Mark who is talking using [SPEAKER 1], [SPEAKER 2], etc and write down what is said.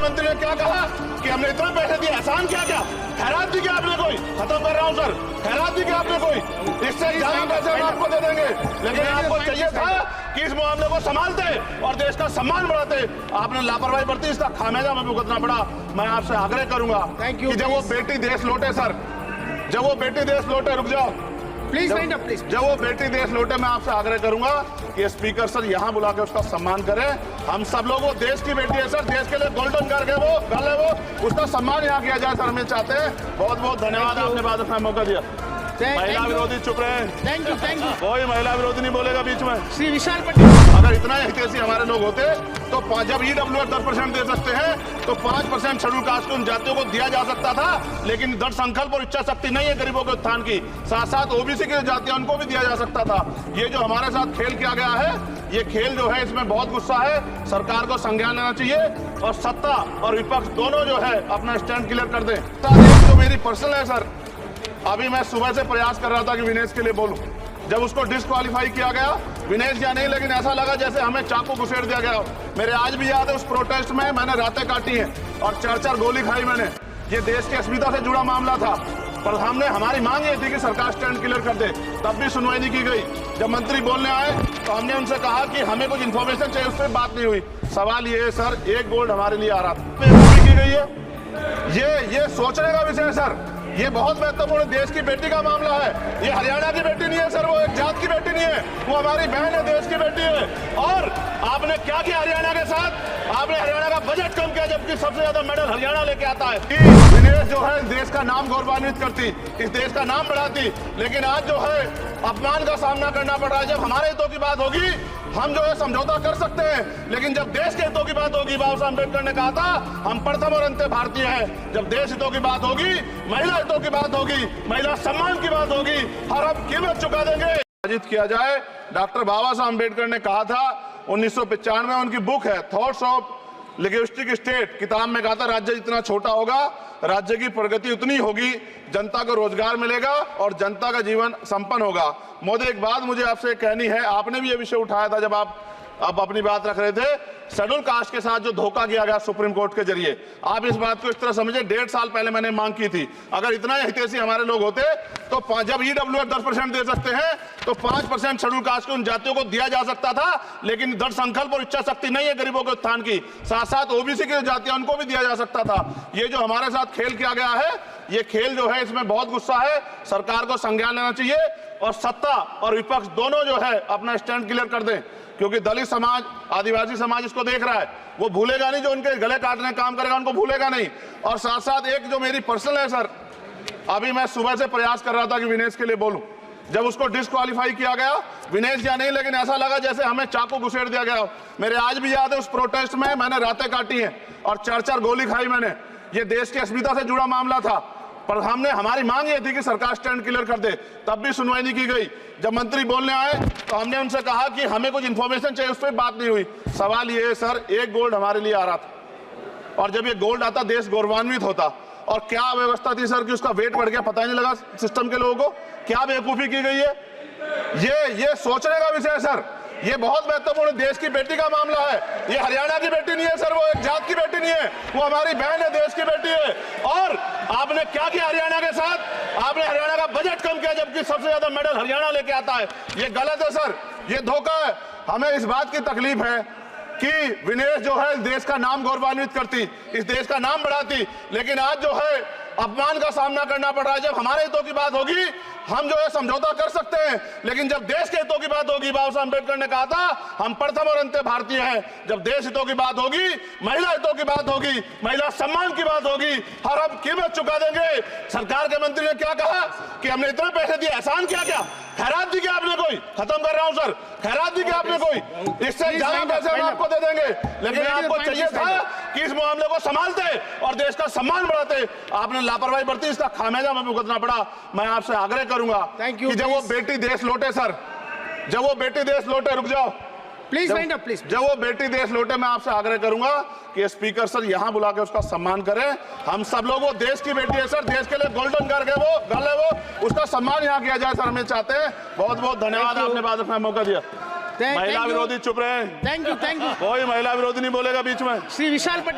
[SPEAKER 1] मंत्री ने क्या कहा कि हमने इतने पैसे दिए, एहसान क्या क्या खैरात दी क्या आपने कोई? खत्म कर रहा हूं सर, खैरात दी क्या आपने कोई? इससे ज्यादा पैसे हम आपको दे देंगे, लेकिन आपको चाहिए था कि इस मामले को संभालते और देश का सम्मान बढ़ाते। आपने लापरवाही बरती, इसका खामियाजा हमें भुगतना पड़ा। मैं आपसे आग्रह करूंगा कि जब वो बेटी देश लौटे सर, जब वो बेटी देश लौटे, रुक जाओ
[SPEAKER 2] प्लीज वाइंड अप प्लीज।
[SPEAKER 1] जब वो बेटी देश लौटे, मैं आपसे आग्रह करूंगा कि स्पीकर सर यहाँ बुला के उसका सम्मान करें। हम सब लोग, वो देश की बेटी है सर, देश के लिए गोल्डन कर है वो, उसका सम्मान यहाँ किया जाए सर, हमें चाहते हैं। बहुत बहुत धन्यवाद, आपने बात रखने का मौका दिया। महिला विरोधी चुप रहे।
[SPEAKER 2] थैंक यू
[SPEAKER 1] कोई महिला विरोधी नहीं बोलेगा बीच में।
[SPEAKER 2] श्री विशाल पटेल,
[SPEAKER 1] अगर इतना हितैषी हमारे लोग होते तो जब EWS 10% दे सकते हैं तो 5% शेड्यूल कास्ट उन जातियों को दिया जा सकता था, लेकिन दृढ़ संकल्प और इच्छा शक्ति नहीं है गरीबों के उत्थान की। साथ साथ OBC की जातियां उनको भी दिया जा सकता था। ये जो हमारे साथ खेल किया गया है, ये खेल जो है इसमें बहुत गुस्सा है। सरकार को संज्ञान लेना चाहिए और सत्ता और विपक्ष दोनों जो है अपना स्टैंड क्लियर कर दें। जो मेरी पर्सनल है सर, अभी मैं सुबह से प्रयास कर रहा था कि विनेश के लिए बोलूं। जब उसको डिस्क्वालीफाई किया गया, विनेश या नहीं, लेकिन ऐसा लगा जैसे हमें चाकू घुसेड़ दिया गया। मेरे आज भी याद है उस प्रोटेस्ट में मैंने रातें काटी हैं और 4-4 गोली खाई मैंने। ये देश की अस्मिता से जुड़ा मामला था, पर हमने, हमारी मांग ये थी कि सरकार स्टैंड क्लियर कर दे, तब भी सुनवाई नहीं की गई। जब मंत्री बोलने आए तो हमने उनसे कहा कि हमें कुछ इन्फॉर्मेशन चाहिए, उस पर बात नहीं हुई। सवाल ये है सर, 1 गोल्ड हमारे लिए आ रहा था, की गई है। ये सोचने का विषय है सर, ये बहुत महत्वपूर्ण देश की बेटी का मामला है। ये हरियाणा की बेटी नहीं है सर, वो एक जात की बेटी नहीं है, वो हमारी बहन है, देश की बेटी है। और आपने क्या किया हरियाणा के साथ? आपने हरियाणा का बजट कम किया, जबकि सबसे ज्यादा मेडल हरियाणा लेके आता है। विनेश जो है देश का नाम गौरवान्वित करती, इस देश का नाम बढ़ाती, लेकिन आज जो है अपमान का सामना करना पड़ रहा है। जब हमारे हितों की बात होगी हम जो है समझौता कर सकते हैं, लेकिन जब देश के हितों की बात होगी, बाबा साहब अम्बेडकर ने कहा था हम प्रथम और अंत्य भारतीय हैं। जब देश हितों की बात होगी, महिला हितों की बात होगी, महिला सम्मान की बात होगी, हर हम कीमत चुका देंगे। किया जाए, डॉक्टर बाबा साहब अम्बेडकर ने कहा था 1995 में, उनकी बुक है थॉट्स ऑफ लिंग्विस्टिक स्टेट, किताब में कहा था राज्य जितना छोटा होगा, राज्य की प्रगति उतनी होगी, जनता को रोजगार मिलेगा और जनता का जीवन संपन्न होगा। मोदी, एक बात मुझे आपसे कहनी है, आपने भी ये विषय उठाया था जब आप अपनी बात रख रहे थे, शेड्यूल कास्ट के साथ जो धोखा किया गया सुप्रीम कोर्ट के जरिए, आप इस बात को इस तरह समझे, 1.5 साल पहले मैंने मांग की थी। अगर इतना हितैषी हमारे लोग होते तो जब EWS 10% दे सकते हैं तो 5% शेड्यूल कास्ट के उन जातियों को दिया जा सकता था, लेकिन दृढ़ संकल्प और इच्छा शक्ति नहीं है गरीबों के उत्थान की। साथ साथ OBC की जातियां उनको भी दिया जा सकता था। ये जो हमारे साथ खेल किया गया है, ये खेल जो है इसमें बहुत गुस्सा है। सरकार को संज्ञान लेना चाहिए और सत्ता और विपक्ष दोनों जो है अपना स्टैंड क्लियर कर दें, क्योंकि दलित समाज, आदिवासी समाज इसको देख रहा है। वो भूलेगा नहीं, जो उनके गले काटने का काम करेगा उनको भूलेगा नहीं। और साथ साथ एक जो मेरी पर्सनल है सर, अभी मैं सुबह से प्रयास कर रहा था कि विनेश के लिए बोलूं। जब उसको डिस्क्वालीफाई किया गया, विनेश या नहीं, लेकिन ऐसा लगा जैसे हमें चाकू घुसेड़ दिया गया। मेरे आज भी याद है उस प्रोटेस्ट में मैंने रातें काटी हैं और 4-4 गोली खाई मैंने। ये देश की अस्मिता से जुड़ा मामला था, पर हमने, हमारी मांग ये थी कि सरकार स्टैंड क्लियर कर दे, तब भी सुनवाई नहीं की गई। जब मंत्री बोलने आए तो हमने उनसे कहा कि हमें कुछ इन्फॉर्मेशन चाहिए, उस पर बात नहीं हुई। सवाल ये है सर, 1 गोल्ड हमारे लिए आ रहा था, और जब ये गोल्ड आता देश गौरवान्वित होता। और क्या व्यवस्था थी सर कि उसका वेट बढ़ गया, पता ही नहीं लगा सिस्टम के लोगों को। क्या बेवकूफी की गई है, ये सोचने का विषय है सर। ये बहुत महत्वपूर्ण देश की बेटी का मामला है। ये हरियाणा की बेटी नहीं है सर, वो एक जात की बेटी नहीं है, वो हमारी बहन है, देश की बेटी है। और आपने क्या किया हरियाणा के साथ? आपने हरियाणा का बजट कम किया, जबकि सबसे ज्यादा मेडल हरियाणा लेके आता है। ये गलत है सर, ये धोखा है। हमें इस बात की तकलीफ है कि विनेश जो है देश का नाम गौरवान्वित करती, इस देश का नाम बढ़ाती, लेकिन आज जो है अपमान का सामना करना पड़ रहा है। जब हमारे हितों की बात होगी हम जो है समझौता कर सकते हैं, लेकिन जब देश के हितों की बात होगी, बाबा साहब अम्बेडकर ने कहा था हम प्रथम और अंत्य भारतीय हैं। जब देश हितों की बात होगी, महिला हितों की बात होगी, महिला सम्मान की बात होगी, हर हम कीमत चुका देंगे। सरकार के मंत्री ने क्या कहा कि हमने इतने पैसे दिए, एहसान क्या क्या खैरात दी क्या आपने कोई? खत्म कर रहा हूं सर, खैरात दी क्या आपने कोई? इससे ज्यादा पैसे हम आपको दे देंगे, लेकिन आपको चाहिए था कि इस मामले को संभालते और देश का सम्मान बढ़ाते। आपने लापरवाही बरती, इसका खामियाजा हमें भुगतना पड़ा। मैं आपसे आग्रह करूंगा कि जब वो बेटी देश लौटे सर, जब वो बेटी देश लौटे, रुक जाओ
[SPEAKER 2] प्लीज वाइंड अप प्लीज।
[SPEAKER 1] जब वो बेटी देश लौटे, मैं आपसे आग्रह करूंगा कि स्पीकर सर यहाँ बुला के उसका सम्मान करें। हम सब लोग, वो देश की बेटी है सर, देश के लिए गोल्डन कर वो, उसका सम्मान यहाँ किया जाए सर, हमें चाहते हैं। बहुत बहुत धन्यवाद, आपने बात रखने का मौका दिया। महिला विरोधी चुप रहे।
[SPEAKER 2] थैंक यू
[SPEAKER 1] कोई महिला विरोधी नहीं बोलेगा बीच में।
[SPEAKER 2] श्री विशाल पटेल।